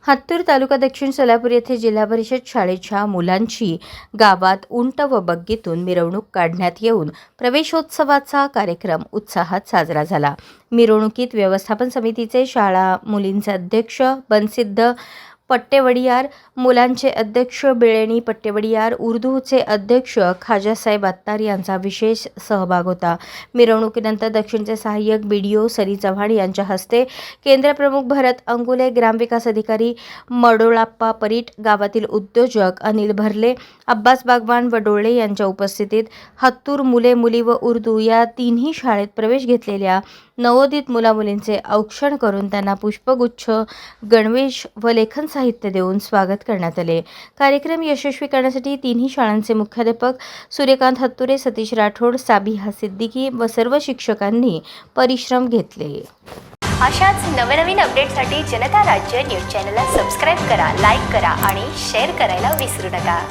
हत्तूर तालुका दक्षिण सोलापूर येथे जिल्हा परिषद शाळेच्या मुलांची गावात उंट व बग्गीतून मिरवणूक काढण्यात येऊन प्रवेशोत्सवाचा कार्यक्रम उत्साहात साजरा झाला। मिरवणुकीत व्यवस्थापन समितीचे शाळा मुलींचे अध्यक्ष बनसिद्ध पट्टेवडियार, मुलांचे अध्यक्ष बिळेणी पट्टेवडियार, उर्दूचे अध्यक्ष खाजासाहेब अत्तार यांचा विशेष सहभाग होता। मिरवणुकीनंतर दक्षिणचे सहाय्यक बीडीओ सरी चव्हाण यांच्या हस्ते केंद्रप्रमुख भरत अंगुले, ग्रामविकास अधिकारी मडोळाप्पा परीट, गावातील उद्योजक अनिल भरले, अब्बास बागवान व डोळे यांच्या उपस्थितीत हत्तूर मुले मुली व उर्दू या तिन्ही शाळेत प्रवेश घेतलेल्या नवोदित मुलामुलींचे औक्षण करून त्यांना पुष्पगुच्छ, गणवेश व लेखन साहित्य देऊन स्वागत करण्यात आले। कार्यक्रम यशस्वी करण्यासाठी तिन्ही शाळांचे मुख्याध्यापक सूर्यकांत हत्तुरे, सतीश राठोड, साबिहा सिद्दीकी व सर्व शिक्षकांनी परिश्रम घेतले। अशाच नवनवीन अपडेटसाठी जनता राज्य न्यूज चॅनलला सबस्क्राईब करा, लाईक करा आणि शेअर करायला विसरू नका।